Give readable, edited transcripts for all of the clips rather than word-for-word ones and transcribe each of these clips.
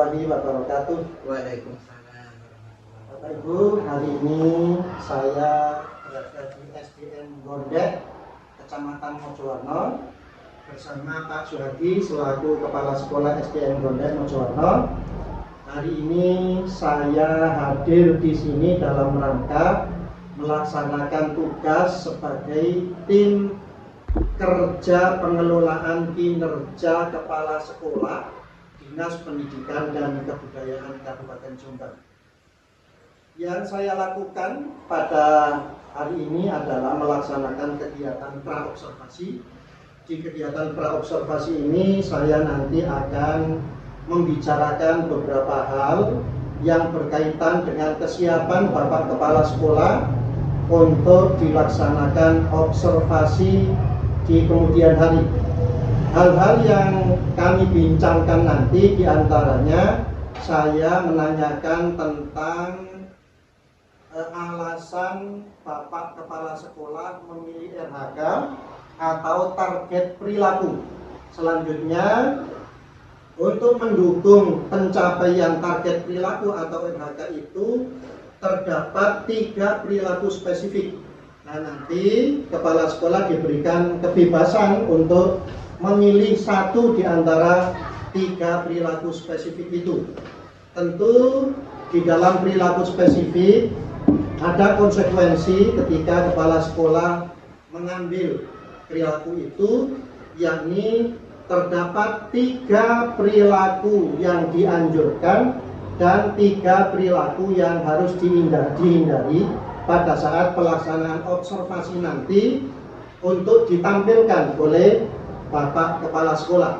warahmatullahi wabarakatuh. Waalaikumsalam. Bapak Ibu, hari ini saya berada di SDN Gondek, Kecamatan Mojowarno, bersama Pak Suhadi selaku Kepala Sekolah SDN Gondek Mojowarno. Hari ini saya hadir di sini dalam rangka melaksanakan tugas sebagai tim kerja pengelolaan kinerja kepala sekolah Dinas Pendidikan dan Kebudayaan Kabupaten Jombang. Yang saya lakukan pada hari ini adalah melaksanakan kegiatan praobservasi. Di kegiatan praobservasi ini saya nanti akan membicarakan beberapa hal yang berkaitan dengan kesiapan Bapak Kepala Sekolah untuk dilaksanakan observasi di kemudian hari. Hal-hal yang kami bincangkan nanti diantaranya saya menanyakan tentang alasan Bapak Kepala Sekolah memilih RHK atau target perilaku. Selanjutnya, untuk mendukung pencapaian target perilaku atau RHK itu terdapat 3 perilaku spesifik. Nah, nanti kepala sekolah diberikan kebebasan untuk memilih satu di antara 3 perilaku spesifik itu. Tentu di dalam perilaku spesifik ada konsekuensi ketika kepala sekolah mengambil perilaku itu, yakni terdapat 3 perilaku yang dianjurkan dan 3 perilaku yang harus dihindari pada saat pelaksanaan observasi nanti untuk ditampilkan oleh Bapak Kepala Sekolah.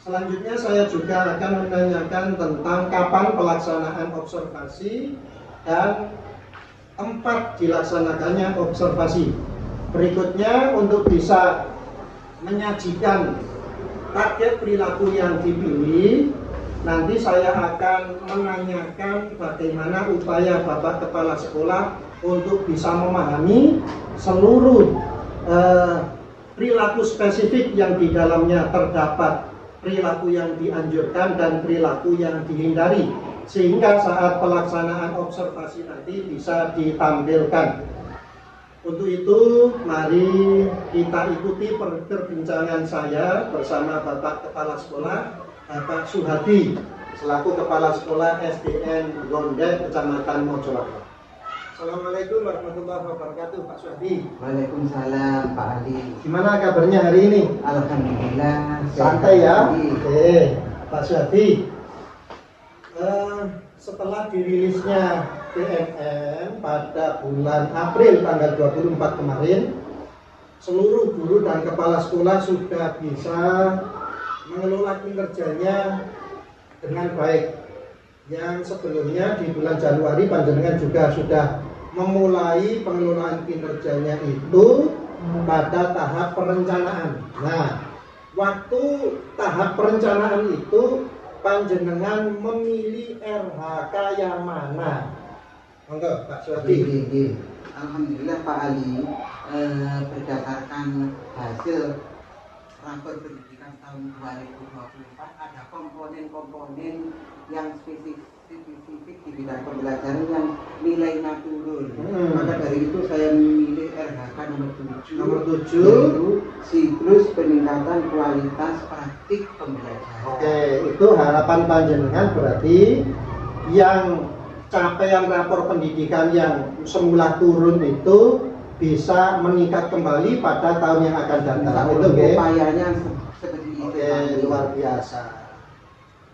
Selanjutnya saya juga akan menanyakan tentang kapan pelaksanaan observasi dan tempat dilaksanakannya observasi. Berikutnya, untuk bisa menyajikan target perilaku yang dipilih, nanti saya akan menanyakan bagaimana upaya Bapak Kepala Sekolah untuk bisa memahami seluruh perilaku spesifik yang di dalamnya terdapat perilaku yang dianjurkan dan perilaku yang dihindari, sehingga saat pelaksanaan observasi nanti bisa ditampilkan. Untuk itu, mari kita ikuti perbincangan saya bersama Bapak Kepala Sekolah, Bapak Suhadi, selaku Kepala Sekolah SDN Gondek, Kecamatan Mojowarno. Assalamualaikum warahmatullahi wabarakatuh, Pak Suhadi. Waalaikumsalam, Pak Ali. Gimana kabarnya hari ini? Alhamdulillah. Santai ya? Oke, Pak Suhadi. Setelah dirilisnya PMM pada bulan April tanggal 24 kemarin, seluruh guru dan kepala sekolah sudah bisa mengelola kinerjanya dengan baik. Yang sebelumnya di bulan Januari panjenengan juga sudah memulai pengelolaan kinerjanya itu pada tahap perencanaan. Nah, waktu tahap perencanaan itu panjenengan memilih RHK yang mana? Monggo Pak Suhadi. Alhamdulillah Pak Ali, berdasarkan hasil rapor pendidikan tahun 2024 ada komponen-komponen yang spesifik di bidang pembelajaran yang nilainya turun. Maka dari itu saya memilih RHK nomor 7. Nomor 7 yaitu siklus peningkatan kualitas praktik pembelajaran. Oke, itu harapan panjenengan berarti yang capaian rapor pendidikan yang semula turun itu bisa meningkat kembali pada tahun yang akan datang. Itu upayanya seperti itu. Oke, luar biasa.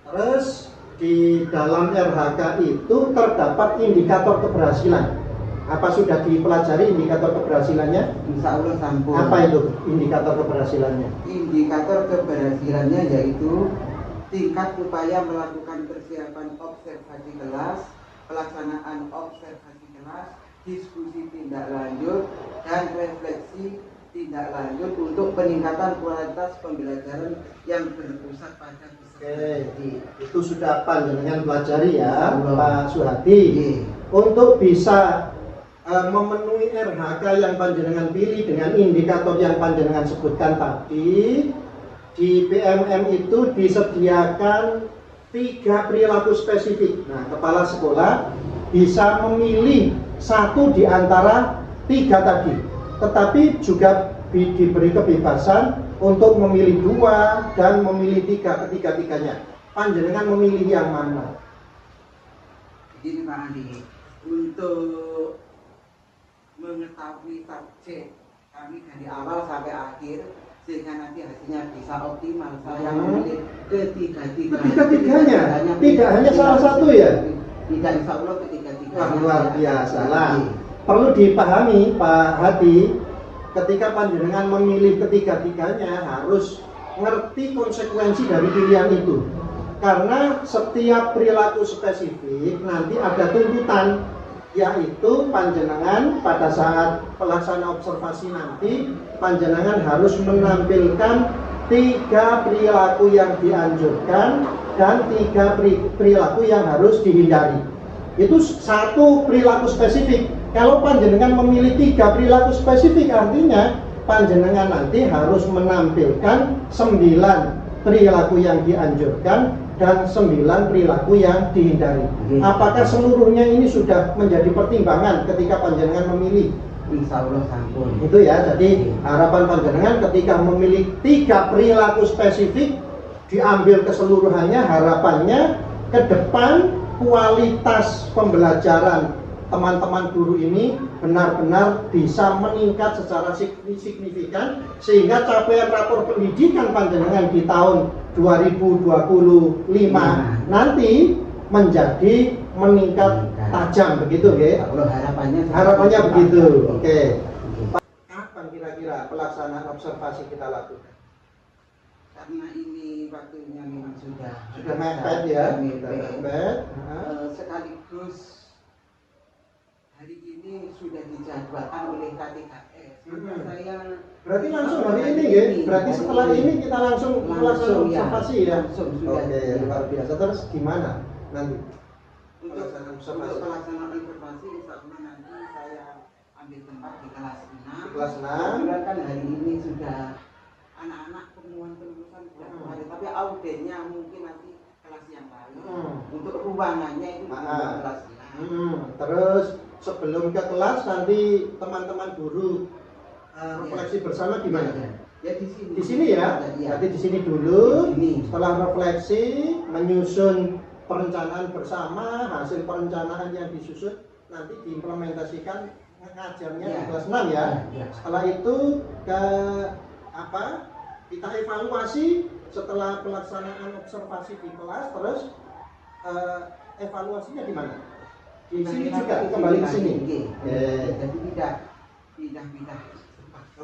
Terus di dalam RHK itu terdapat indikator keberhasilan. Apa sudah dipelajari indikator keberhasilannya? Insya Allah sampun. Apa itu indikator keberhasilannya? Indikator keberhasilannya yaitu tingkat upaya melakukan persiapan observasi kelas, pelaksanaan observasi kelas, diskusi tindak lanjut, dan refleksi tindak lanjut untuk peningkatan kualitas pembelajaran yang berpusat pada Oke, itu sudah panjenengan pelajari ya, Pak Suhadi. Untuk bisa memenuhi RHK yang panjenengan pilih dengan indikator yang panjenengan sebutkan tadi, di PMM itu disediakan 3 perilaku spesifik. Nah, kepala sekolah bisa memilih satu di antara 3 tadi, tetapi juga diberi kebebasan untuk memilih 2 dan memilih 3 ketiga-tiganya. Panjenengan memilih yang mana? Begini Pak Andi, untuk mengetahui subjek kami dari awal sampai akhir sehingga nanti hasilnya bisa optimal, saya memilih ketiga-tiganya, tidak hanya salah satu ya? Tidak, insya Allah ketiga-tiganya. Luar biasa lah. Perlu dipahami Pak Hadi, ketika panjenengan memilih ketiga-tiganya harus ngerti konsekuensi dari pilihan itu. Karena setiap perilaku spesifik nanti ada tuntutan, yaitu panjenengan pada saat pelaksanaan observasi nanti panjenengan harus menampilkan 3 perilaku yang dianjurkan dan 3 perilaku yang harus dihindari. Itu satu perilaku spesifik. Kalau panjenengan memilih 3 perilaku spesifik, artinya panjenengan nanti harus menampilkan 9 perilaku yang dianjurkan dan 9 perilaku yang dihindari. Apakah seluruhnya ini sudah menjadi pertimbangan ketika panjenengan memilih? Insya Allah sampun. Itu ya, jadi harapan panjenengan ketika memilih 3 perilaku spesifik diambil keseluruhannya, harapannya ke depan kualitas pembelajaran teman-teman guru ini benar-benar bisa meningkat secara signifikan sehingga capaian rapor pendidikan panjenengan di tahun 2025 nanti menjadi meningkat tajam, begitu ya? Kalau harapannya begitu. Oke. Kapan kira-kira pelaksanaan observasi kita lakukan? Karena ini waktunya memang sudah mepet ya, mepet. Sekaligus hari ini sudah dijadwalkan oleh KTKS. Saya berarti langsung hari ini ya? Berarti setelah ini kita langsung melaksanakan observasi ya? Oke, luar biasa. Terus gimana nanti? Untuk pelaksanaan observasi, insya Allah nanti saya ambil tempat di kelas 6. Kelas 6. Kemudian kan hari ini sudah anak-anak kelulusan sudah kemarin, tapi auditnya mungkin nanti kelas yang lain. Untuk ruangannya itu di kelas 6. Terus sebelum ke kelas nanti teman-teman guru refleksi bersama di mana? Ya di sini. Di sini ya. Nanti di sini dulu. Setelah refleksi, menyusun perencanaan bersama, hasil perencanaan yang disusun nanti diimplementasikan ngajarnya di kelas 6 ya. Setelah itu kita evaluasi setelah pelaksanaan observasi di kelas, terus evaluasinya di mana? Di sini juga, kembali ke sini. Jadi tidak pindah.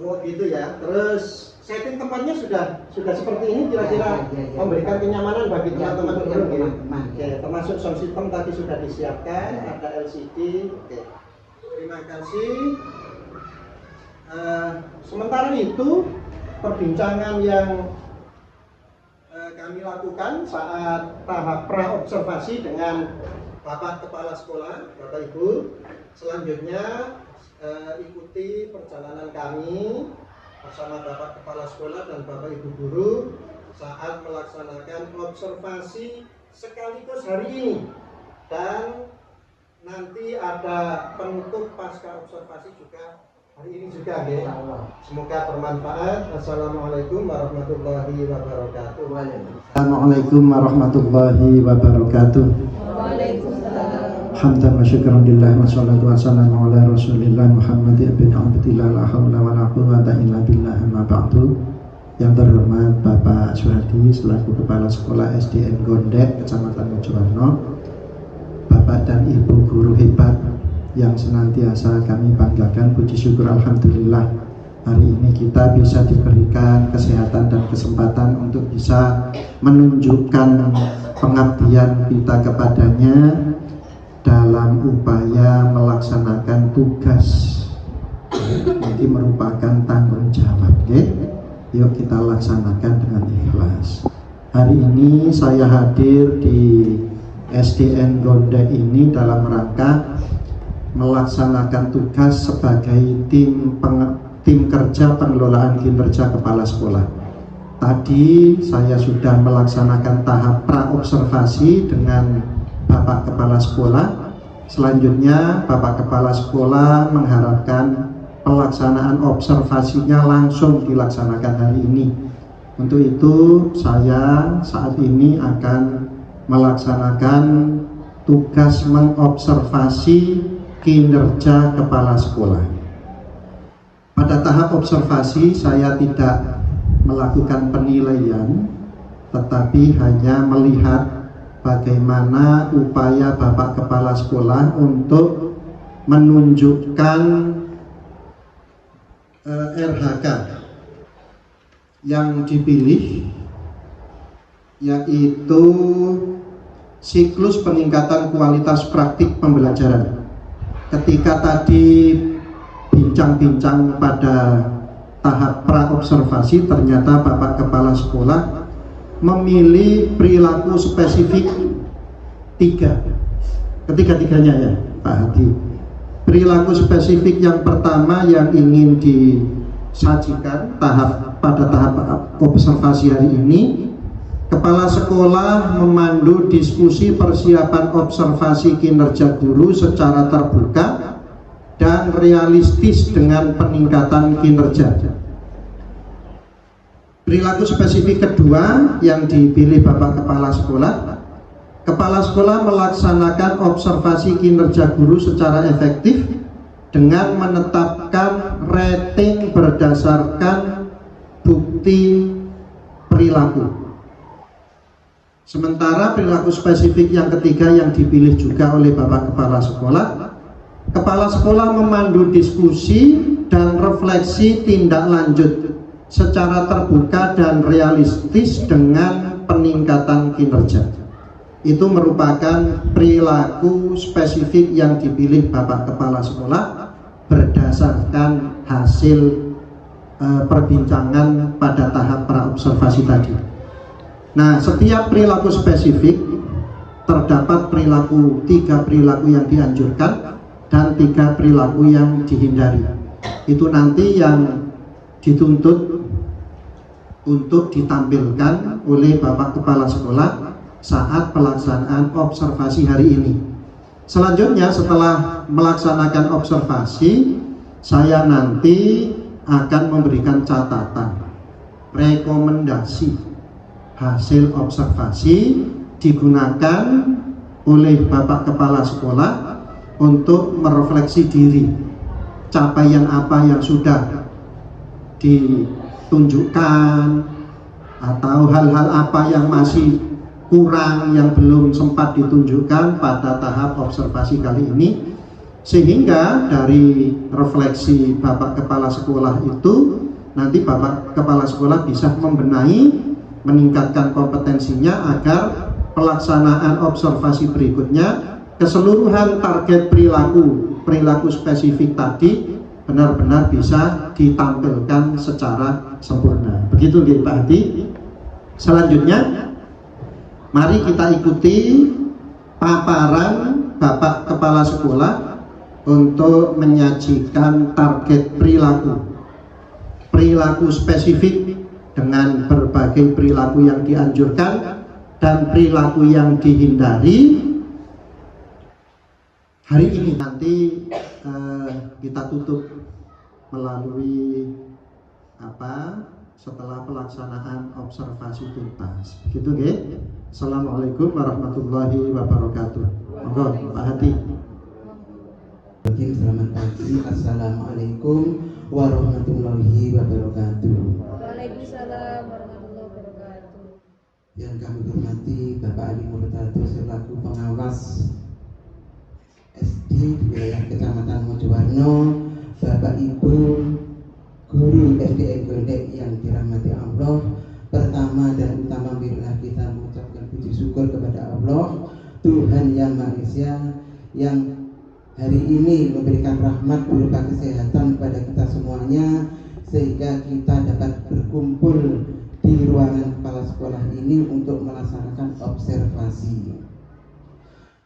Oh gitu ya. Terus setting tempatnya sudah seperti ini kira-kira memberikan kenyamanan bagi teman-teman guru ya. Oke, termasuk sound system tadi sudah disiapkan, ada LCD. Oke. Terima kasih. Sementara itu perbincangan yang kami lakukan saat tahap pra-observasi dengan Bapak Kepala Sekolah, Bapak Ibu. Selanjutnya ikuti perjalanan kami bersama Bapak Kepala Sekolah dan Bapak Ibu Guru saat melaksanakan observasi sekaligus hari ini. Dan nanti ada penutup pasca observasi juga hari ini juga ya. Semoga bermanfaat. Assalamualaikum warahmatullahi wabarakatuh. Assalamualaikum warahmatullahi wabarakatuh. Waalaikumsalam. Hamdan wa syukran lillah wa salatu wa salamu ala rasulillah Muhammad ibn Abdillah la hawla wa la quwwata illa billah amma ba'du. Yang terhormat Bapak Suhadi selaku Kepala Sekolah SDN Gondek Kecamatan Mojowarno, Bapak dan Ibu guru hebat yang senantiasa kami banggakan, puji syukur alhamdulillah hari ini kita bisa diberikan kesehatan dan kesempatan untuk bisa menunjukkan pengabdian kita kepadanya dalam upaya melaksanakan tugas. Ini merupakan tanggung jawab. Yuk kita laksanakan dengan ikhlas. Hari ini saya hadir di SDN Gondek ini dalam rangka melaksanakan tugas sebagai tim kerja pengelolaan kinerja kepala sekolah. tadi saya sudah melaksanakan tahap pra-observasi dengan Bapak Kepala Sekolah. Selanjutnya Bapak Kepala Sekolah mengharapkan pelaksanaan observasinya langsung dilaksanakan hari ini. Untuk itu saya saat ini akan melaksanakan tugas mengobservasi kinerja kepala sekolah. Pada tahap observasi saya tidak melakukan penilaian, tetapi hanya melihat bagaimana upaya Bapak Kepala Sekolah untuk menunjukkan RHK yang dipilih, yaitu siklus peningkatan kualitas praktik pembelajaran. Ketika tadi bincang-bincang pada tahap pra-observasi, ternyata Bapak Kepala Sekolah memilih perilaku spesifik ketiga-tiganya ya Pak Hadi. Perilaku spesifik yang pertama yang ingin disajikan pada tahap observasi hari ini, Kepala Sekolah memandu diskusi persiapan observasi kinerja guru secara terbuka dan realistis dengan peningkatan kinerja. Perilaku spesifik kedua yang dipilih Bapak Kepala Sekolah melaksanakan observasi kinerja guru secara efektif dengan menetapkan rating berdasarkan bukti perilaku. Sementara perilaku spesifik yang ketiga yang dipilih juga oleh Bapak Kepala Sekolah memandu diskusi dan refleksi tindak lanjut secara terbuka dan realistis dengan peningkatan kinerja. Itu merupakan perilaku spesifik yang dipilih Bapak Kepala Sekolah berdasarkan hasil perbincangan pada tahap pra-observasi tadi. Nah, setiap perilaku spesifik terdapat tiga perilaku yang dianjurkan dan 3 perilaku yang dihindari. Itu nanti yang dituntut untuk ditampilkan oleh Bapak Kepala Sekolah saat pelaksanaan observasi hari ini. Selanjutnya setelah melaksanakan observasi, saya nanti akan memberikan catatan, rekomendasi hasil observasi digunakan oleh Bapak Kepala Sekolah untuk merefleksi diri, capaian apa yang sudah ditunjukkan atau hal-hal apa yang masih kurang, yang belum sempat ditunjukkan pada tahap observasi kali ini, sehingga dari refleksi Bapak Kepala Sekolah itu nanti Bapak Kepala Sekolah bisa membenahi, meningkatkan kompetensinya agar pelaksanaan observasi berikutnya keseluruhan target perilaku spesifik tadi benar-benar bisa ditampilkan secara sempurna. Begitu Pak Hadi. Selanjutnya mari kita ikuti paparan Bapak Kepala Sekolah untuk menyajikan target perilaku spesifik dengan berbagai perilaku yang dianjurkan dan perilaku yang dihindari. Hari ini nanti kita tutup melalui setelah pelaksanaan observasi tuntas. Begitu nggih? Assalamualaikum warahmatullahi wabarakatuh. Monggo Pak Hadi. Selamat pagi. Assalamualaikum warahmatullahi wabarakatuh. Waalaikumsalam warahmatullahi wabarakatuh. Yang kami hormati Bapak Ali Murtado selaku pengawas SD di wilayah Kecamatan Mojowarno, Bapak Ibu guru SDN Gondek yang dirahmati Allah. Pertama dan utama marilah kita mengucapkan puji syukur kepada Allah, Tuhan Yang Maha Esa, yang hari ini memberikan rahmat berupa kesehatan kepada kita semuanya, sehingga kita dapat berkumpul di ruangan kepala sekolah ini untuk melaksanakan observasi.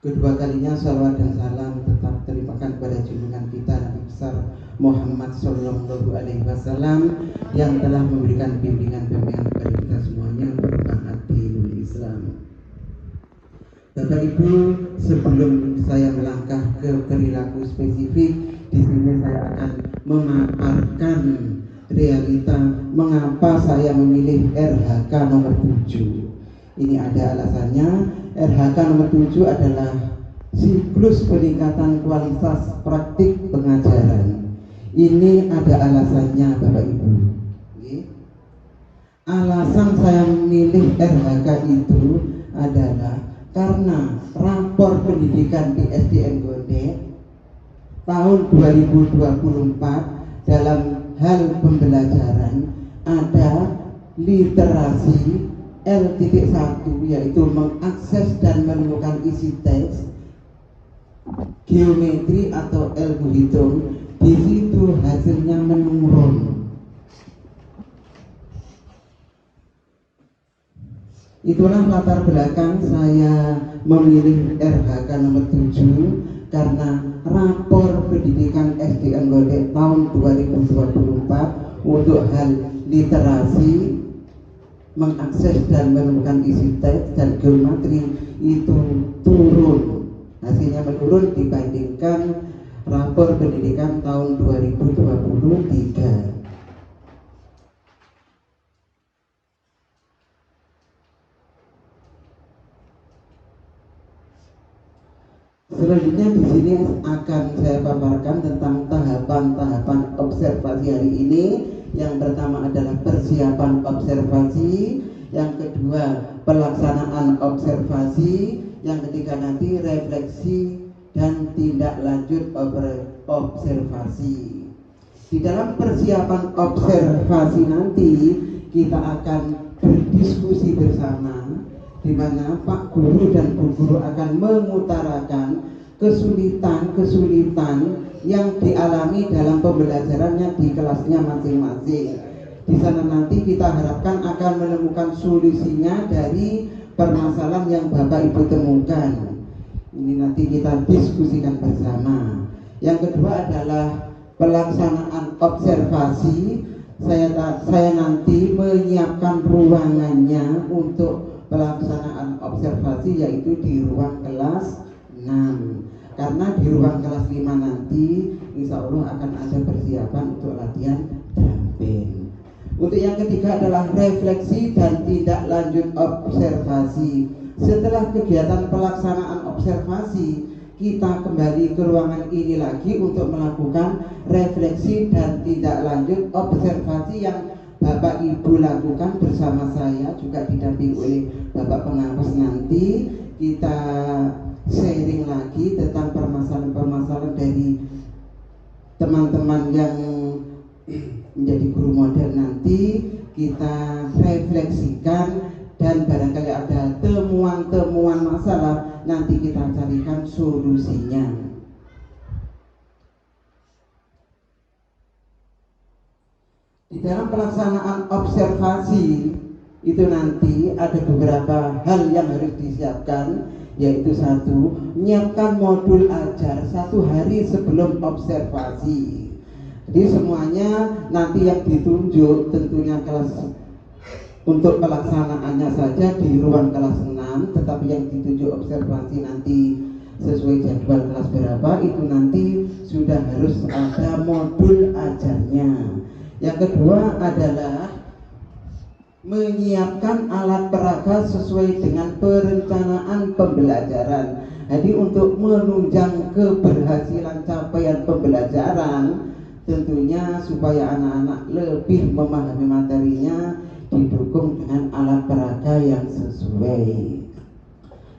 Kedua kalinya salawat dan salam tetap terlimpahkan kepada junjungan kita Nabi besar Muhammad Sallallahu Alaihi Wasallam yang telah memberikan bimbingan kepada kita semuanya taat dinul Islam. Bapak Ibu, sebelum saya melangkah ke perilaku spesifik, di sini saya akan memaparkan realita mengapa saya memilih RHK nomor 7. Ini ada alasannya. RHK nomor 7 adalah siklus peningkatan kualitas praktik pengajaran. Ini ada alasannya Bapak Ibu. Alasan saya memilih RHK itu adalah karena rapor pendidikan di SDN Gondek tahun 2024 dalam hal pembelajaran ada literasi L.1, yaitu mengakses dan menemukan isi teks, geometri atau ilmu hitung. Di situ hasilnya menurun. Itulah latar belakang saya memilih RHK nomor 7, karena rapor pendidikan SDN Gondek tahun 2024 untuk hal literasi, mengakses dan menemukan isi teks dan geometri itu turun. Hasilnya menurun dibandingkan rapor pendidikan tahun 2023. Selanjutnya di sini akan saya paparkan tentang tahapan-tahapan observasi hari ini. Yang pertama adalah persiapan observasi, yang kedua pelaksanaan observasi, yang ketiga nanti refleksi dan tindak lanjut observasi. Di dalam persiapan observasi nanti kita akan berdiskusi bersama, di mana Pak Guru dan Bu Guru akan mengutarakan kesulitan-kesulitan yang dialami dalam pembelajarannya di kelasnya masing-masing. Di sana nanti kita harapkan akan menemukan solusinya dari permasalahan yang Bapak Ibu temukan. Ini nanti kita diskusikan bersama. Yang kedua adalah pelaksanaan observasi. Saya nanti menyiapkan ruangannya untuk pelaksanaan observasi, yaitu di ruang kelas 6. Karena di ruang kelas 5 nanti insya Allah akan ada persiapan untuk latihan jumping. Untuk yang ketiga adalah refleksi dan tindak lanjut observasi. Setelah kegiatan pelaksanaan observasi, kita kembali ke ruangan ini lagi untuk melakukan refleksi dan tindak lanjut observasi yang Bapak Ibu lakukan bersama saya, juga didampingi oleh Bapak pengawas. Nanti kita sharing lagi tentang permasalahan-permasalahan dari teman-teman yang menjadi guru model. Nanti kita refleksikan dan barangkali ada temuan-temuan masalah, nanti kita carikan solusinya. Di dalam pelaksanaan observasi itu nanti ada beberapa hal yang harus disiapkan, yaitu satu, menyiapkan modul ajar 1 hari sebelum observasi. Jadi semuanya nanti yang ditunjuk tentunya kelas untuk pelaksanaannya saja di ruang kelas 6, tetapi yang ditunjuk observasi nanti sesuai jadwal kelas berapa itu nanti sudah harus ada modul ajarnya. Yang kedua adalah menyiapkan alat peraga sesuai dengan perencanaan pembelajaran. Jadi untuk menunjang keberhasilan capaian pembelajaran, tentunya supaya anak-anak lebih memahami materinya, didukung dengan alat peraga yang sesuai.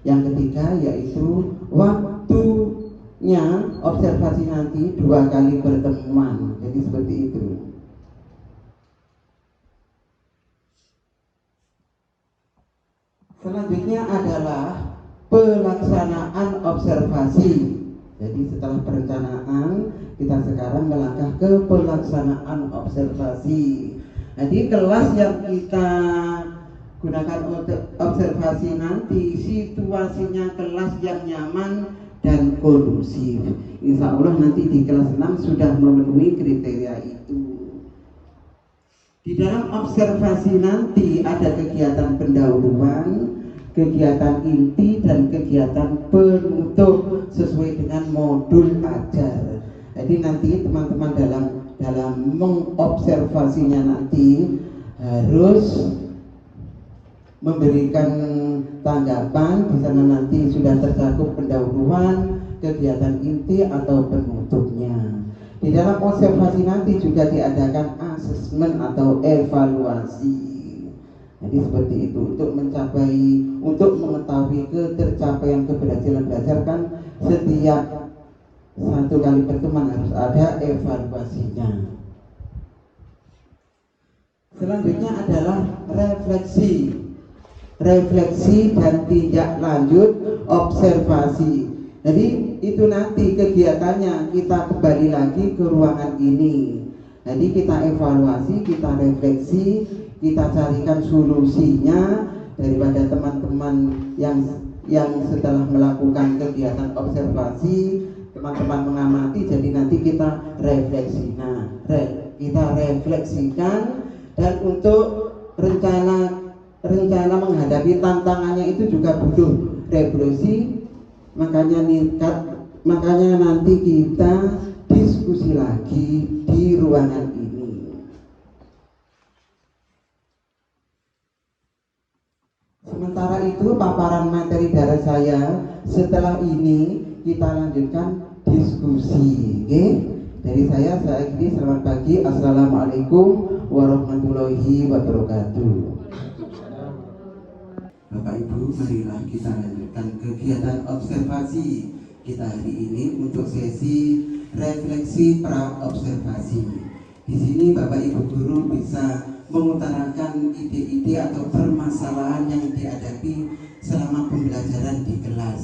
Yang ketiga yaitu waktunya observasi nanti 2 kali pertemuan. Jadi seperti itu. Selanjutnya adalah pelaksanaan observasi. Jadi setelah perencanaan, kita sekarang melangkah ke pelaksanaan observasi. Jadi kelas yang kita gunakan untuk observasi nanti situasinya kelas yang nyaman dan kondusif. Insya Allah nanti di kelas 6 sudah memenuhi kriteria itu. Di dalam observasi nanti ada kegiatan pendahuluan, kegiatan inti, dan kegiatan penutup sesuai dengan modul ajar. Jadi nanti teman-teman dalam mengobservasinya nanti harus memberikan tanggapan. Di sana nanti sudah tercakup pendahuluan, kegiatan inti atau penutupnya. Di dalam observasi nanti juga diadakan asesmen atau evaluasi. Jadi seperti itu untuk mengetahui ketercapaian keberhasilan belajar kan setiap satu kali pertemuan harus ada evaluasinya. Selanjutnya adalah refleksi dan tindak lanjut observasi. Jadi itu nanti kegiatannya kita kembali lagi ke ruangan ini. Jadi kita evaluasi, kita refleksi, kita carikan solusinya daripada teman-teman yang setelah melakukan kegiatan observasi, teman-teman mengamati. Jadi nanti kita refleksi. Kita refleksikan, dan untuk rencana menghadapi tantangannya itu juga butuh refleksi. Makanya nanti kita diskusi lagi di ruangan ini. Sementara itu paparan materi dari saya. Setelah ini kita lanjutkan diskusi. Oke? Dari saya akhiri. Selamat pagi. Assalamualaikum warahmatullahi wabarakatuh. Bapak Ibu, marilah kita lanjutkan kegiatan observasi kita hari ini untuk sesi refleksi pra observasi. Di sini Bapak Ibu guru bisa mengutarakan ide-ide atau permasalahan yang dihadapi selama pembelajaran di kelas.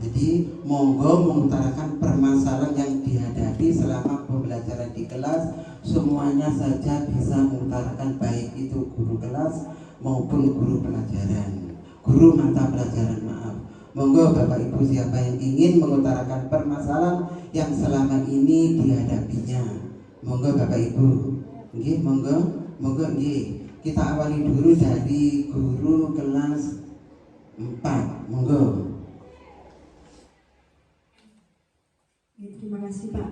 Jadi monggo mengutarakan permasalahan yang dihadapi selama pembelajaran di kelas. Semuanya saja bisa mengutarakan, baik itu guru kelas maupun guru pelajaran, guru mata pelajaran, maaf. Monggo Bapak Ibu siapa yang ingin mengutarakan permasalahan yang selama ini dihadapinya. Monggo Bapak Ibu. Nggih, monggo nggih. Kita awali dulu dari guru kelas 4. Monggo. Terima kasih Pak.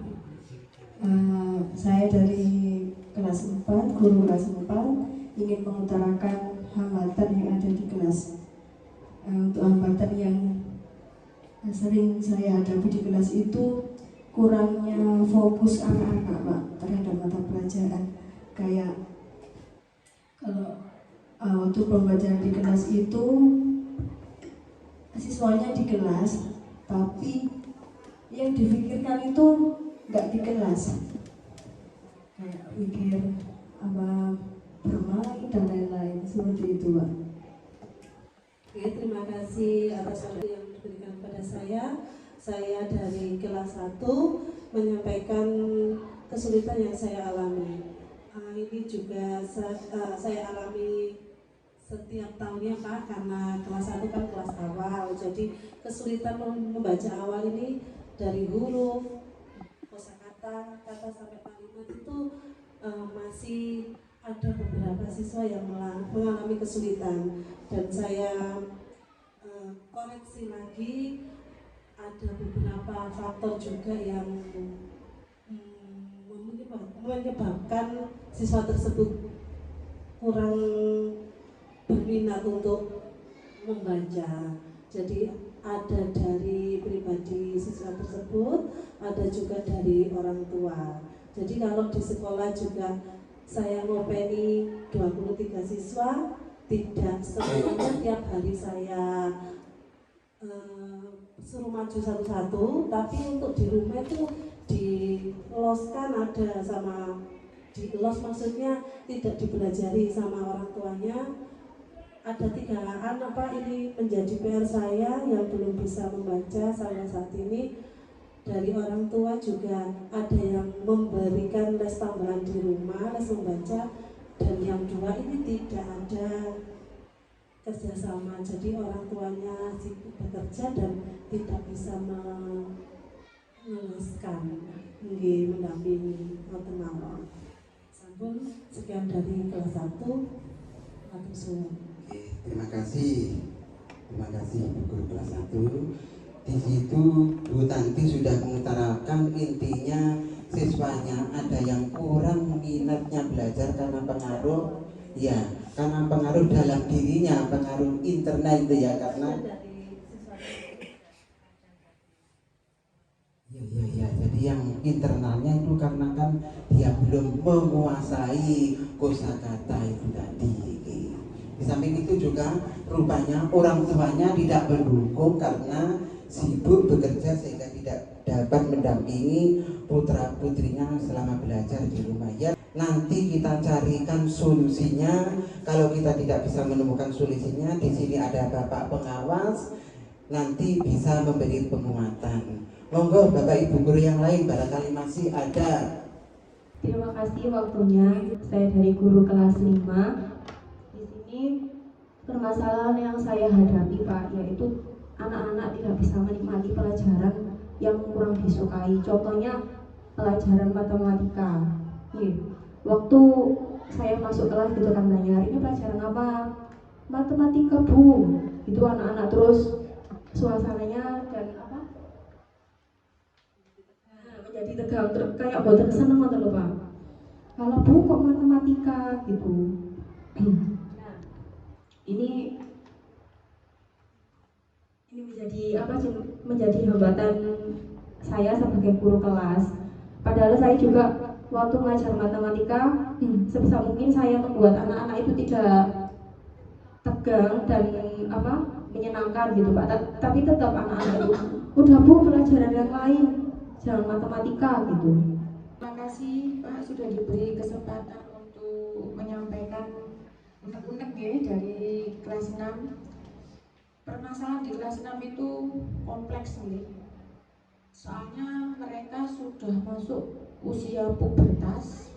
Saya dari kelas 4, guru kelas 4, ingin mengutarakan hambatan yang ada di kelas. Untuk hambatan yang sering saya hadapi di kelas itu kurangnya fokus anak-anak Pak terhadap mata pelajaran. Kayak kalau waktu pembelajaran di kelas itu siswanya di kelas, tapi yang difikirkan itu nggak di kelas, kayak pikir apa bermain dan lain-lain seperti itu Pak. Oke, terima kasih atas waktu yang diberikan kepada saya. Saya dari kelas 1 menyampaikan kesulitan yang saya alami. Ini juga saya alami setiap tahunnya Pak, karena kelas 1 kan kelas awal. Jadi kesulitan membaca awal ini dari huruf, kosakata, kata sampai kalimat itu masih ada beberapa siswa yang mengalami kesulitan, dan saya koreksi lagi. Ada beberapa faktor juga yang menyebabkan siswa tersebut kurang berminat untuk membaca. Jadi ada dari pribadi siswa tersebut, ada juga dari orang tua. Jadi kalau di sekolah juga saya ngopeni 23 siswa, tidak semuanya tiap hari saya suruh maju satu-satu, tapi untuk di rumah itu diloskan ada sama dilos, maksudnya tidak dipelajari sama orang tuanya. Ada 3 anak Pak, ini menjadi PR saya yang belum bisa membaca sampai saat ini. Dari orang tua juga ada yang memberikan les tambahan di rumah, les membaca, dan yang 2 ini tidak ada kerjasama. Jadi orang tuanya sibuk bekerja dan tidak bisa menuliskan, mendampingi teman-teman. Sekian dari kelas 1. Waalaikumsalam. Oke, terima kasih Bu Guru kelas 1. Di situ Bu Tanti sudah mengutarakan intinya siswanya ada yang kurang minatnya belajar karena pengaruh, ya, karena pengaruh dalam dirinya, pengaruh internal itu ya, karena ya, jadi yang internalnya itu karena kan dia belum menguasai kosakata itu tadi. Di samping itu juga rupanya orang tuanya tidak mendukung karena sibuk bekerja sehingga tidak dapat mendampingi putra putrinya selama belajar di rumah. Ya, nanti kita carikan solusinya. Kalau kita tidak bisa menemukan solusinya, di sini ada Bapak pengawas, nanti bisa memberi penguatan. Monggo Bapak Ibu guru yang lain barangkali masih ada. Terima kasih waktunya. Saya dari guru kelas 5. Di sini permasalahan yang saya hadapi Pak, yaitu anak-anak tidak bisa menikmati pelajaran yang kurang disukai. Contohnya pelajaran matematika. Waktu saya masuk kelas gitu kan nanya, ini pelajaran apa? Matematika Bu. Itu anak-anak terus suasananya dan menjadi tegang, kayak boten seneng ngoten lho Pak. Kalau Bu kok matematika gitu. Nah, ini menjadi hambatan saya sebagai guru kelas. Padahal saya juga waktu mengajar matematika sebisa mungkin saya membuat anak-anak itu tidak tegang dan menyenangkan gitu Pak. Tapi tetap anak-anak itu udah Bu pelajaran yang lain, jangan matematika gitu. Terima kasih Pak sudah diberi kesempatan untuk menyampaikan unek-unek ya dari kelas 6. Permasalahan di kelas 6 itu kompleks nih. Soalnya mereka sudah masuk usia pubertas.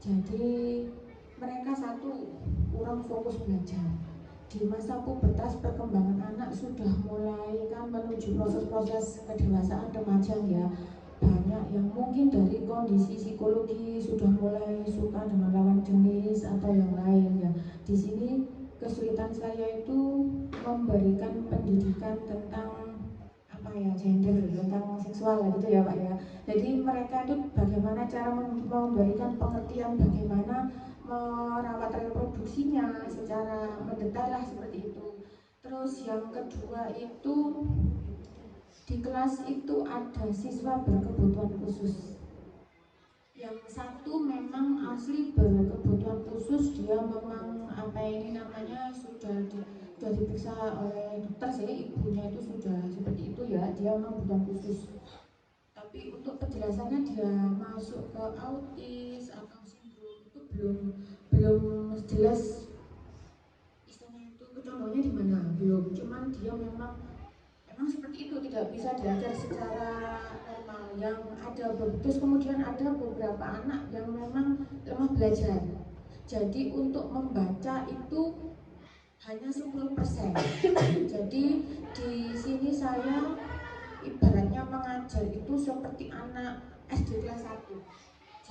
Jadi mereka kurang fokus belajar. Di masa pubertas perkembangan anak sudah mulai kan menuju proses-proses kedewasaan remaja ya. Banyak yang mungkin dari kondisi psikologi sudah mulai suka dengan lawan jenis atau yang lain ya. Di sini kesulitan saya itu memberikan pendidikan tentang gender, tentang seksual gitu ya Pak ya. Jadi mereka itu bagaimana cara memberikan pengertian bagaimana merawat reproduksinya secara mendetail lah seperti itu. Terus yang kedua itu di kelas itu ada siswa berkebutuhan khusus. Yang satu memang asli berkebutuhan khusus, dia memang sudah diperiksa oleh dokter, saya ibunya itu sudah seperti itu ya, dia memang kebutuhan khusus. Tapi untuk penjelasannya dia masuk ke autis atau sindrom itu belum jelas istilahnya itu contohnya di mana belum. Cuman dia memang seperti itu, tidak bisa diajar secara normal. Yang ada terus kemudian ada beberapa anak yang memang lemah belajar. Jadi untuk membaca itu hanya 10%. Jadi di sini saya ibaratnya mengajar itu seperti anak SD kelas 1.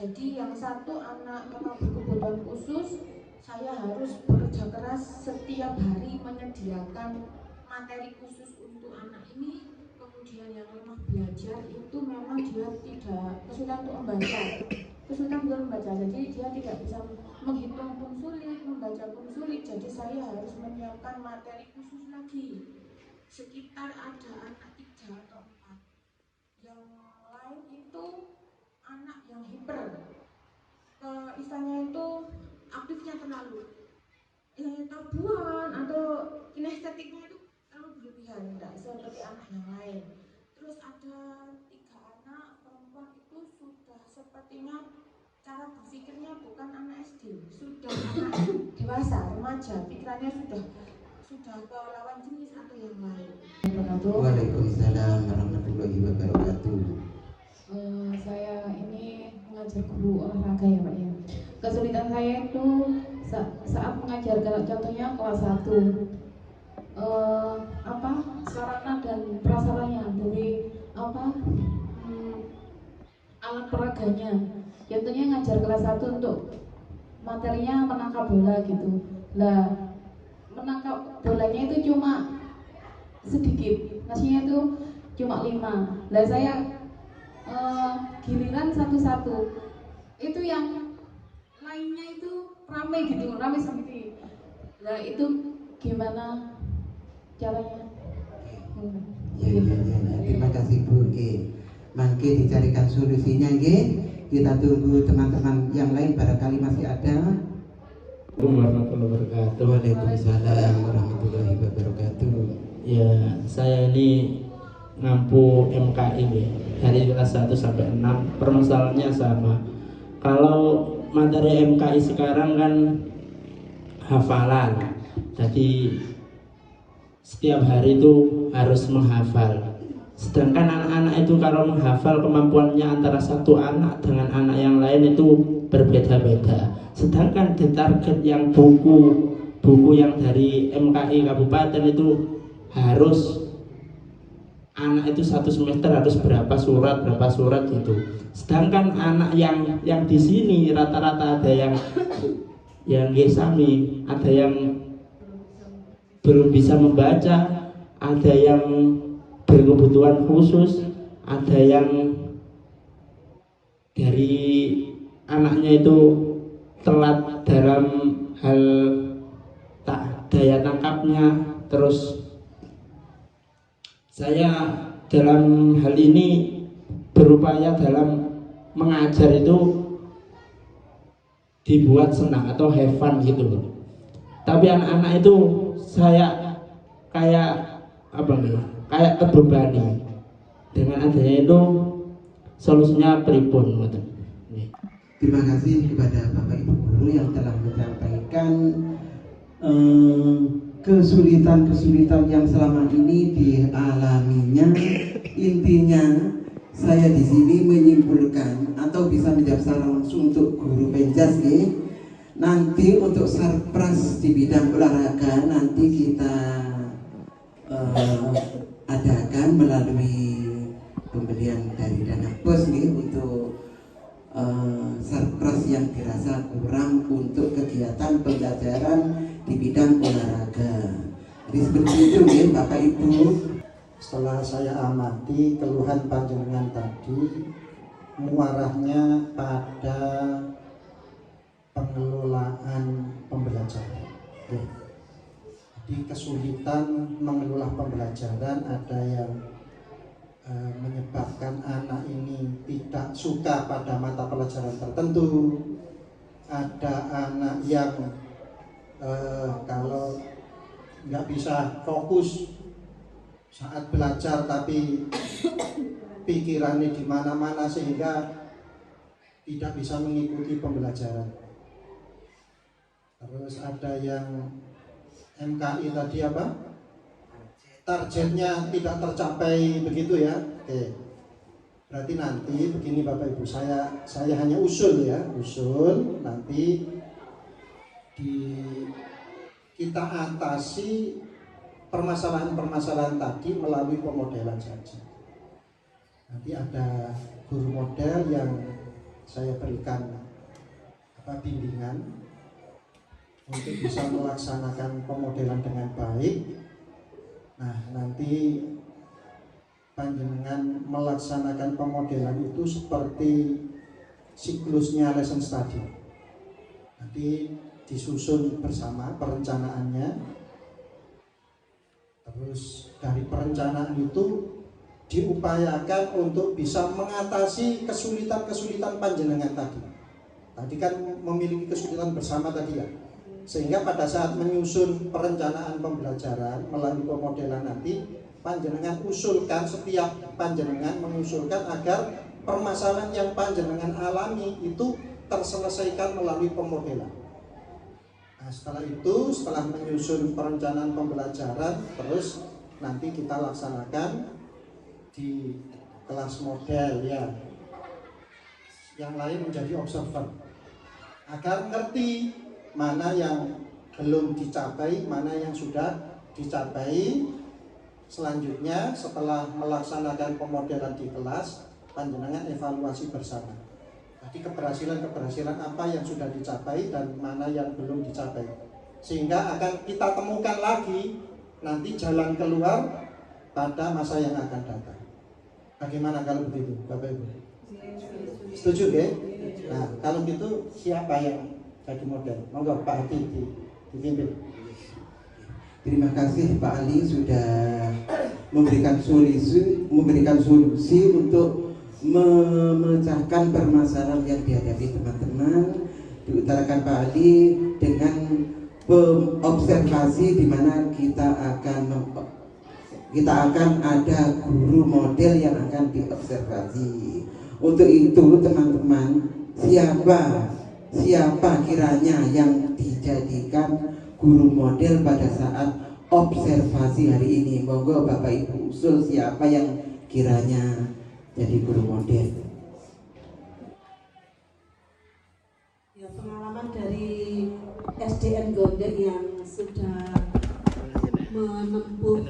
Jadi yang satu anak memang berkebutuhan khusus, saya harus bekerja keras setiap hari menyediakan materi khusus untuk anak ini. Kemudian yang lemah belajar itu memang dia tidak kesulitan untuk membaca, jadi dia tidak bisa menghitung pun sulit, membaca pun sulit. Jadi saya harus menyiapkan materi khusus lagi. Sekitar ada anak 3 atau 4. Yang lain itu anak yang hiper, istilahnya itu aktifnya terlalu, tabuhan atau kinestetiknya itu terlalu berlebihan, tidak seperti anak yang lain. Terus ada 3 anak perempuan itu sudah sepertinya cara berpikirnya bukan anak SD, sudah anak dewasa, remaja, pikirannya sudah ke lawan jenis atau yang lain. Waalaikumsalam warahmatullahi wabarakatuh. Saya ini mengajar guru olahraga ya Pak ya. Kesulitan saya itu saat mengajar, contohnya kelas 1. Sarana dan prasarannya dari alat peraganya. Contohnya ngajar kelas 1 untuk materinya menangkap bola gitu. Lah menangkap bolanya itu cuma sedikit, nasinya itu cuma 5. Lah saya giliran satu-satu, itu yang lainnya itu rame gitu, rame sendiri. Lah itu gimana caranya? Ya. Terima kasih Bu. Mangke dicarikan solusinya nggih. Kita tunggu teman-teman yang lain barangkali masih ada. Warahmatullahi wabarakatuh. Waalaikumsalam warahmatullahi wabarakatuh. Ya, saya ini ngampu MKI ya, dari kelas 1 sampai 6. Permasalahannya sama. Kalau materi MKI sekarang kan hafalan. Jadi setiap hari itu harus menghafal. Sedangkan anak-anak itu kalau menghafal kemampuannya antara satu anak dengan anak yang lain itu berbeda-beda. Sedangkan di target yang buku yang dari MKI kabupaten itu harus anak itu 1 semester harus berapa surat gitu. Sedangkan anak yang di sini rata-rata ada yang gesami, ada yang belum bisa membaca, ada yang berkebutuhan khusus, ada yang dari anaknya itu telat dalam hal daya tangkapnya. Terus saya dalam hal ini berupaya dalam mengajar itu dibuat senang atau have fun gitu loh. Tapi anak-anak itu saya kayak terbebani. Dengan adanya itu solusinya pripun? Terima kasih kepada Bapak Ibu guru yang telah menyampaikan kesulitan-kesulitan yang selama ini dialaminya. Intinya saya di sini menyimpulkan atau bisa menjawab secara langsung untuk guru penjas nih. Nanti untuk sarpras di bidang olahraga nanti kita adakan melalui pembelian dari dana pos nih untuk sarpras yang dirasa kurang untuk kegiatan pembelajaran di bidang olahraga. Jadi seperti itu ya Bapak Ibu. Setelah saya amati keluhan panjenengan tadi muarahnya pada pengelolaan pembelajaran. Jadi kesulitan mengelola pembelajaran, ada yang menyebabkan anak ini tidak suka pada mata pelajaran tertentu, ada anak yang kalau nggak bisa fokus saat belajar tapi pikirannya di mana-mana sehingga tidak bisa mengikuti pembelajaran. Terus ada yang MKI tadi apa? Targetnya tidak tercapai begitu ya. Oke. Berarti nanti begini Bapak Ibu, saya hanya usul nanti kita atasi permasalahan-permasalahan tadi melalui pemodelan saja. Nanti ada guru model yang saya berikan bimbingan untuk bisa melaksanakan pemodelan dengan baik. Nah, nanti panjenengan melaksanakan pemodelan itu seperti siklusnya lesson study. Nanti disusun bersama perencanaannya. Terus dari perencanaan itu diupayakan untuk bisa mengatasi kesulitan-kesulitan panjenengan tadi. Tadi kan memiliki kesulitan bersama tadi ya. Sehingga pada saat menyusun perencanaan pembelajaran melalui pemodelan nanti panjenengan usulkan, setiap panjenengan mengusulkan agar permasalahan yang panjenengan alami itu terselesaikan melalui pemodelan. Nah, setelah menyusun perencanaan pembelajaran, terus nanti kita laksanakan di kelas model ya. Yang lain menjadi observer agar ngerti mana yang belum dicapai, mana yang sudah dicapai. Selanjutnya setelah melaksanakan pemodelan di kelas, panjenengan evaluasi bersama. Jadi keberhasilan-keberhasilan apa yang sudah dicapai dan mana yang belum dicapai. Sehingga akan kita temukan lagi nanti jalan keluar pada masa yang akan datang. Bagaimana kalau begitu, Bapak Ibu? Setuju ya? Nah, kalau gitu siapa yang jadi model? Monggo Pak Hadi dipimpin. Terima kasih Pak Ali sudah memberikan solusi untuk memecahkan permasalahan yang dihadapi teman-teman. Diutarakan Pak Ali dengan observasi di mana kita akan ada guru model yang akan diobservasi. Untuk itu teman-teman, siapa kiranya yang dijadikan guru model pada saat observasi hari ini? Monggo Bapak Ibu usul siapa yang kiranya jadi guru model. Ya, pengalaman dari SDN Gondek yang sudah menempuh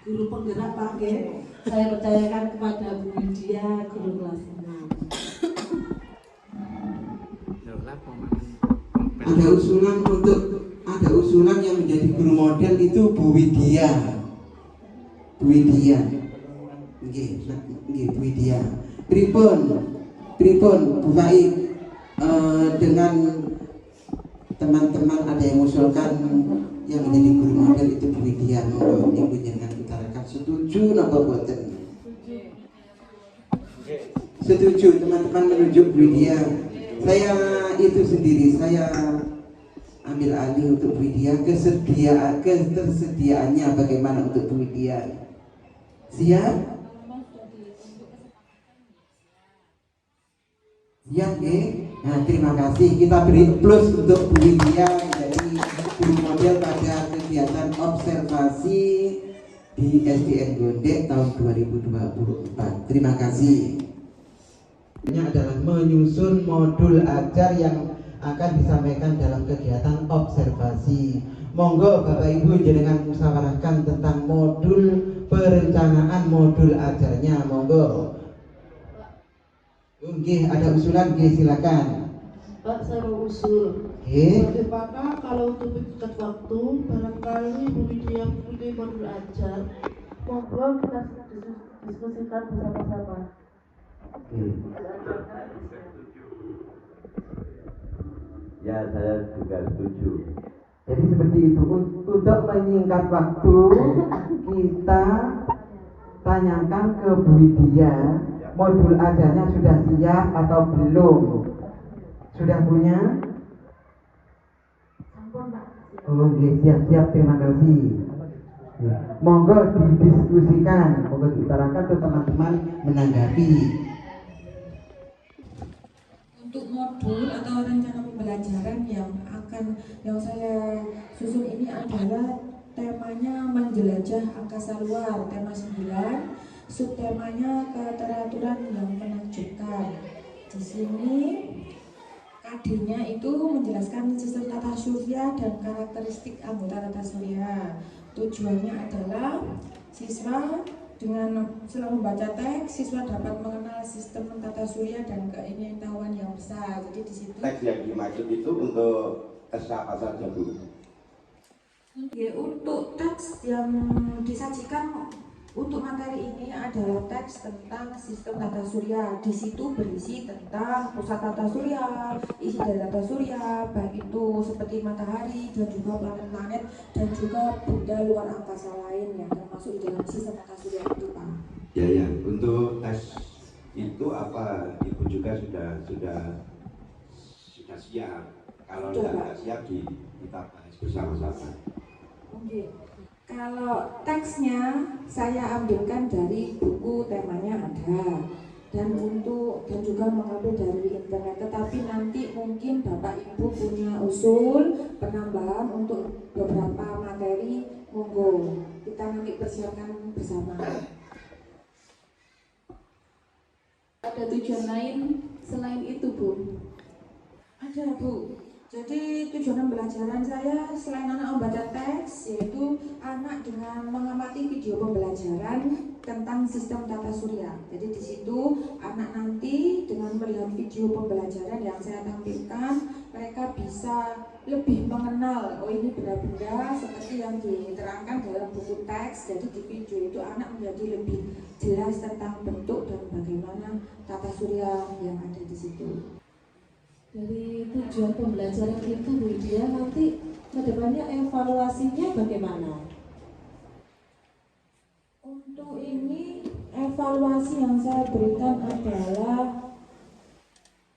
guru penggerak Pak G, saya percayakan kepada Bu Widya, guru kelas 6. Ada usulan yang menjadi guru model itu Bu Widya. Bu Widya. Nggih, Bu Widya. Pripun Bu Faik, dengan teman-teman ada yang mengusulkan yang menjadi guru model itu Bu Widya. Ibu jangan utarakan setuju napa boten? Setuju teman-teman menunjuk Bu Widya. Saya itu sendiri saya ambil alih untuk Bu Widya. Ketersediaannya bagaimana untuk Bu Widya? Siap? Siap ya? Nah, terima kasih. Kita beri plus untuk Bu Widya dari guru model pada kegiatan observasi di SDN Gondek tahun 2024. Terima kasih. Ini adalah menyusun modul ajar yang akan disampaikan dalam kegiatan observasi. Monggo Bapak Ibu jangan musyawarahkan tentang modul perencanaan modul ajarnya. Monggo. Nggih, ada usulan, nggih silakan. Pak, saya mau usul. Bagaimana kalau untuk mengikat waktu, barangkali Bu Widya mempunyai modul ajar, monggo kita diskusikan bersama-sama. Ya, saya juga setuju. Jadi seperti itu, untuk menyingkat waktu kita tanyakan ke Bu Widya, modul ajarnya sudah siap atau belum? Sudah punya? Oh, siap, terima kasih. Monggo didiskusikan, monggo diutarakan ke teman-teman menanggapi. Untuk modul atau rencana pembelajaran yang saya susun ini adalah temanya menjelajah angkasa luar, tema 9, subtemanya keteraturan yang menakjubkan. Di sini KD-nya itu menjelaskan sistem tata surya dan karakteristik anggota tata surya. Tujuannya adalah siswa setelah membaca teks, siswa dapat mengenal sistem tata surya dan keilmuan yang besar. Jadi di situ teks yang dimaksud itu untuk tes apa saja Bu? Ya, untuk teks yang disajikan untuk materi ini adalah teks tentang sistem tata surya. Di situ berisi tentang pusat tata surya, isi dari tata surya, baik itu seperti matahari dan juga planet-planet dan juga benda luar angkasa lain yang termasuk di dalam sistem tata surya itu, Pak. Ya, untuk tes itu apa Ibu juga sudah siap? Kalau tidak siap kita bahas bersama-sama. Oke. Kalau teksnya saya ambilkan dari buku, temanya ada dan juga mengambil dari internet. Tetapi nanti mungkin Bapak Ibu punya usul penambahan untuk beberapa materi, monggo kita nanti persiapkan bersama. Ada tujuan lain selain itu, Bu? Ada, Bu. Jadi tujuan pembelajaran saya selain anak membaca teks, yaitu anak dengan mengamati video pembelajaran tentang sistem tata surya. Jadi di situ anak nanti dengan melihat video pembelajaran yang saya tampilkan, mereka bisa lebih mengenal, oh ini benda-benda seperti yang diterangkan dalam buku teks. Jadi di video itu anak menjadi lebih jelas tentang bentuk dan bagaimana tata surya yang ada di situ. Dari tujuan pembelajaran itu Bu Widya, nanti kedepannya evaluasinya bagaimana? Untuk ini evaluasi yang saya berikan adalah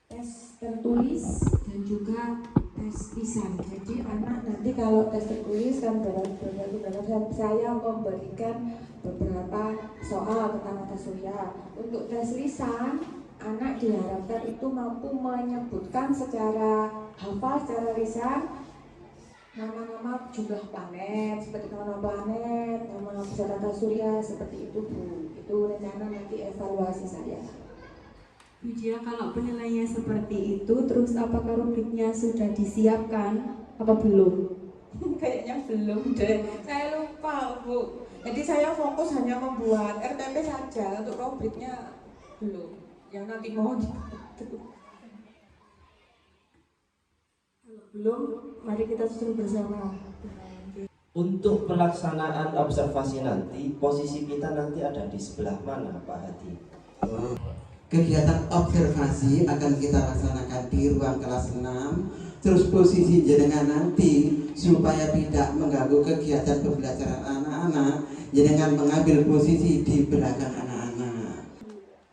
tes tertulis dan juga tes lisan. Jadi anak nanti kalau tes tertulis kan berarti saya memberikan beberapa soal tentang tata surya. Untuk tes lisan, anak diharapkan itu mampu menyebutkan secara hafal, secara lisan nama-nama jumlah planet, seperti nama planet, nama tata surya, seperti itu Bu. Itu rencana nanti evaluasi saya. Widya, kalau penilaiannya seperti itu, terus apakah rubriknya sudah disiapkan apa belum? Kayaknya belum deh, saya lupa Bu. Jadi saya fokus hanya membuat RTP saja, untuk rubriknya belum. Yang nanti mau dibantu. Kalau belum, mari kita susun bersama. Untuk pelaksanaan observasi nanti, posisi kita nanti ada di sebelah mana Pak Hadi? Kegiatan observasi akan kita laksanakan di ruang kelas 6. Terus posisi jenengan nanti supaya tidak mengganggu kegiatan pembelajaran anak-anak, jenengan mengambil posisi di belakang anak-anak.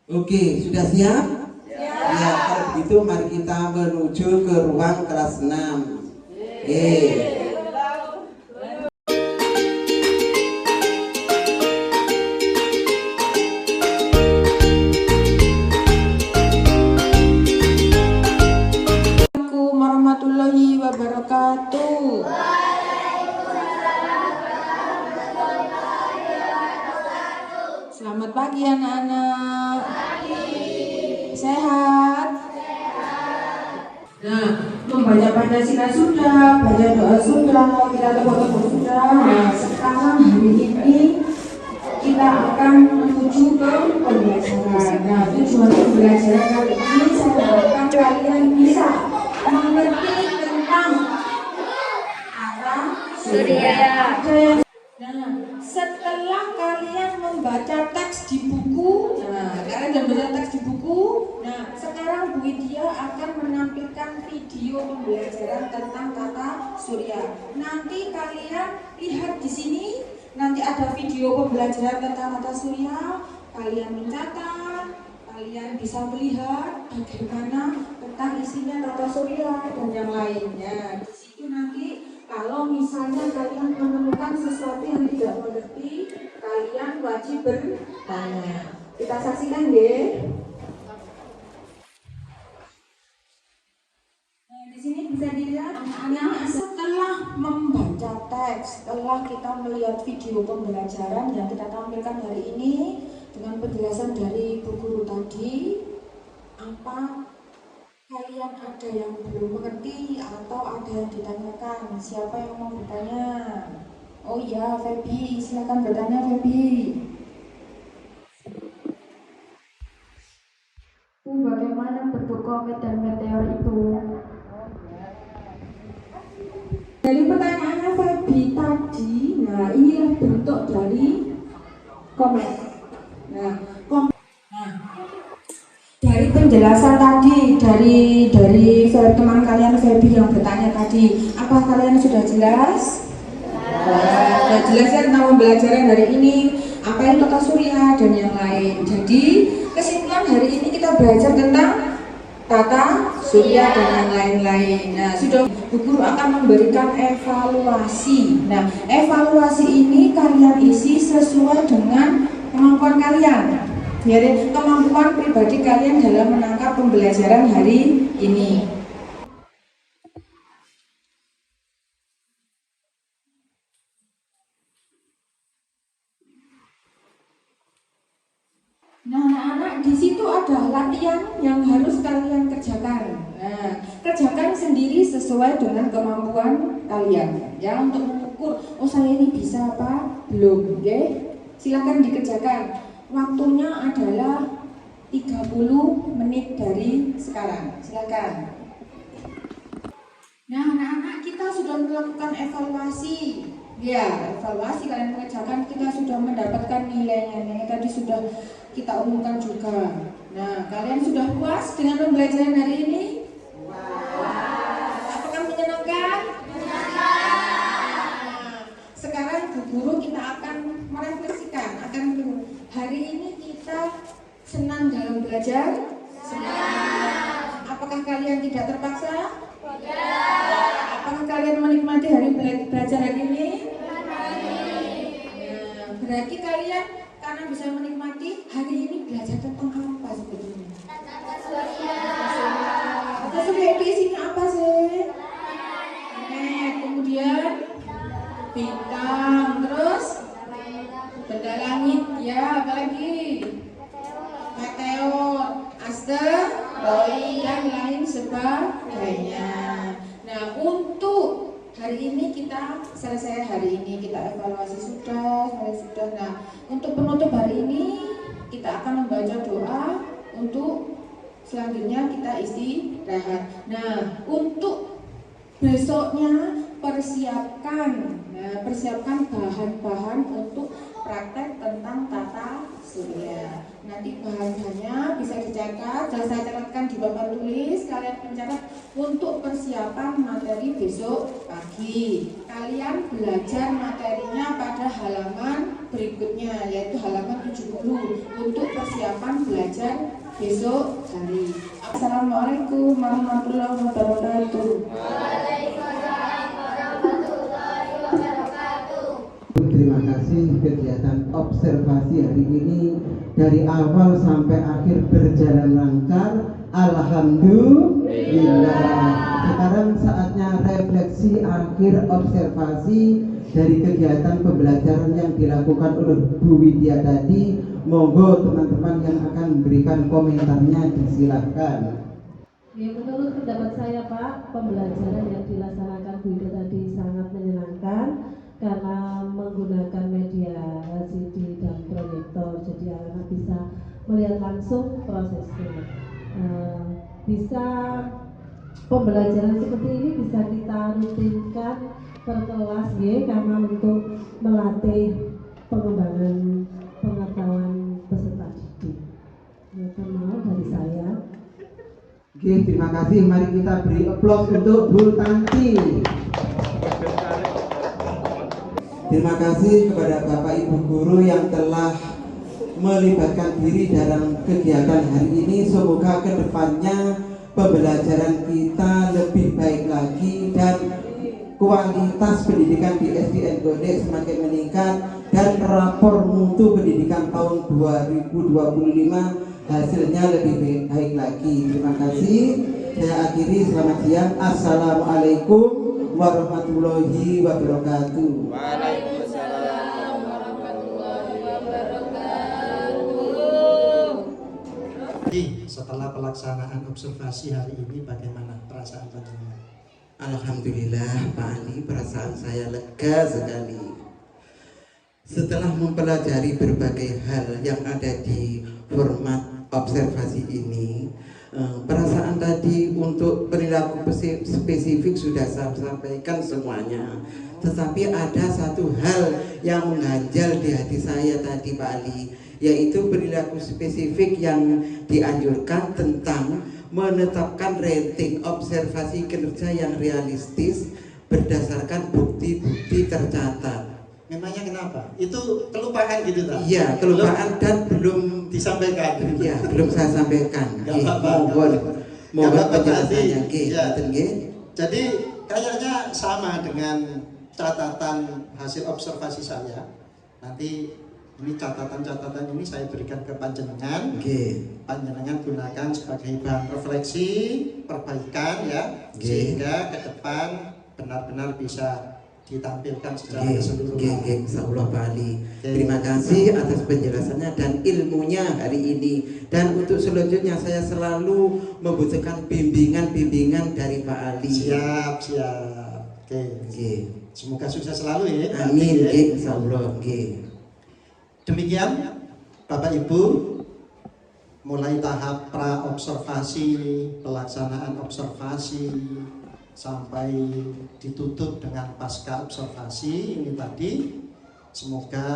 Oke, sudah siap? Ya, kalau begitu mari kita menuju ke ruang kelas 6. Assalamualaikum warahmatullahi wabarakatuh. Selamat pagi anak-anak. Sehat. Nah, membaca Pancasila sudah, baca doa sudah, kita tepuk-tepuk sudah. Nah, sekarang hari ini kita akan menuju ke pembelajaran. Nah, tujuan pembelajaran kali ini saya harapkan kalian bisa mengerti tentang tata surya. Nah, setelah kalian membaca teks di buku, kalian sudah membaca teks di buku. Nah, sekarang Bu Widya akan menampilkan video pembelajaran tentang tata surya. Nanti kalian lihat di sini, nanti ada video pembelajaran tentang tata surya. Kalian mencatat, kalian bisa melihat bagaimana tentang isinya tata surya dan yang lainnya. Di situ nanti kalau misalnya kalian menemukan sesuatu yang tidak mengerti, kalian wajib bertanya. Kita saksikan deh. Nah, di sini bisa dilihat anak-anak setelah membaca teks, setelah kita melihat video pembelajaran yang kita tampilkan hari ini dengan penjelasan dari Bu Guru tadi, apa kalian ada yang belum mengerti atau ada yang ditanyakan? Siapa yang mau bertanya? Oh iya, Feby, silakan bertanya Feby. Bagaimana bentuk komet dan meteor itu? Dari pertanyaannya Feby tadi, nah inilah bentuk dari komet. Nah, dari penjelasan tadi dari teman kalian Feby yang bertanya tadi, apa kalian sudah jelas? Sudah jelas ya tentang pembelajaran hari ini, apa itu tata surya dan yang lain. Jadi kesimpulan hari ini kita belajar tentang tata surya dan yang lain-lain. Nah, sudah Bu Guru akan memberikan evaluasi. Nah, evaluasi ini kalian isi sesuai dengan kemampuan kalian. Jadi kemampuan pribadi kalian dalam menangkap pembelajaran hari ini. Nah, anak-anak, di situ ada latihan yang harus kalian kerjakan. Nah, kerjakan sendiri sesuai dengan kemampuan kalian ya, untuk mengukur oh saya ini bisa apa belum, oke? Silakan dikerjakan. Waktunya adalah 30 menit dari sekarang. Silakan. Nah, anak-anak, kita sudah melakukan evaluasi. Ya, evaluasi kalian mengerjakan, kita sudah mendapatkan nilainya. Yang tadi sudah kita umumkan juga. Nah, kalian sudah puas dengan pembelajaran hari ini? Apakah menyenangkan? Nah, sekarang Bu Guru kita akan merefleksikan, hari ini kita senang dalam belajar? Senang. Apakah kalian tidak terpaksa? Tidak. Apakah kalian menikmati hari belajar hari ini? Nah, berarti kalian karena bisa menikmati hari ini belajar tentang apa sebetulnya? Terus di sini apa sih? Kemudian bintang, terus benda langit, ya apalagi? Meteor, asteroid dan lain sebagainya. Nah, untuk hari ini kita selesai, hari ini kita evaluasi sudah. Nah, untuk penutup hari ini kita akan membaca doa untuk selanjutnya kita istirahat. Nah, untuk besoknya persiapkan bahan-bahan untuk praktek tentang tata surya. Nanti bahan-bahannya bisa dicatat, saya catatkan di papan tulis. Kalian mencatat untuk persiapan materi besok pagi. Kalian belajar materinya pada halaman berikutnya, yaitu halaman 70 untuk persiapan belajar besok hari. Assalamualaikum warahmatullahi wabarakatuh. Terima kasih, kegiatan observasi hari ini dari awal sampai akhir berjalan lancar. Alhamdulillah. Sekarang saatnya refleksi akhir observasi dari kegiatan pembelajaran yang dilakukan oleh Bu Widya tadi. Monggo teman-teman yang akan memberikan komentarnya disilahkan. Ya, menurut pendapat saya Pak, pembelajaran yang dilaksanakan Bu Widya tadi sangat menyenangkan karena menggunakan media LCD dan proyektor, jadi anak-anak bisa melihat langsung prosesnya. Bisa pembelajaran seperti ini bisa kita rutinkan per kelas ya, karena untuk melatih pengembangan pengetahuan peserta didik. Mohon dari saya. Oke, terima kasih. Mari kita beri aplaus untuk Bu Tanti. Terima kasih kepada Bapak Ibu Guru yang telah melibatkan diri dalam kegiatan hari ini. Semoga kedepannya pembelajaran kita lebih baik lagi dan kualitas pendidikan di SDN Gondek semakin meningkat dan rapor mutu pendidikan tahun 2025 hasilnya lebih baik lagi. Terima kasih. Saya akhiri, selamat siang. Assalamualaikum warahmatullahi wabarakatuh. Waalaikumsalam warahmatullahi wabarakatuh. Setelah pelaksanaan observasi hari ini, bagaimana perasaan panjenengan? Alhamdulillah Pak Ali, perasaan saya lega sekali. Setelah mempelajari berbagai hal yang ada di format observasi ini, perasaan tadi untuk perilaku spesifik sudah saya sampaikan semuanya. Tetapi ada satu hal yang mengganjal di hati saya tadi Pak Ali, yaitu perilaku spesifik yang dianjurkan tentang menetapkan rating observasi kinerja yang realistis berdasarkan bukti-bukti tercatat. Memangnya kenapa? Itu kelupaan gitu tak? Iya, kelupaan dan belum disampaikan. Iya, belum saya sampaikan. Mohon penjelasannya. Jadi kayaknya sama dengan catatan hasil observasi saya. Nanti ini catatan-catatan ini saya berikan ke panjenengan. Panjenengan gunakan sebagai bahan refleksi, perbaikan ya, sehingga ke depan benar-benar bisa ditampilkan secara keseluruhan. Insyaallah Pak Ali. Terima kasih atas penjelasannya dan ilmunya hari ini. Dan untuk selanjutnya saya selalu membutuhkan bimbingan dari Pak Ali. Siap. Oke. Semoga sukses selalu ya. Amin. Insyaallah. Demikian Bapak Ibu, mulai tahap pra-observasi, pelaksanaan observasi, sampai ditutup dengan pasca observasi ini tadi. Semoga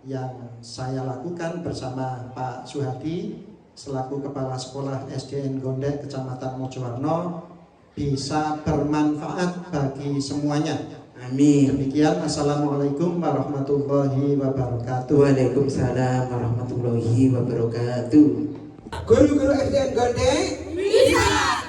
yang saya lakukan bersama Pak Suhadi selaku Kepala Sekolah SDN Gondek Kecamatan Mojowarno bisa bermanfaat bagi semuanya. Amin. Demikian, assalamualaikum warahmatullahi wabarakatuh. Waalaikumsalam warahmatullahi wabarakatuh. Guru-guru SDN Gondek bisa.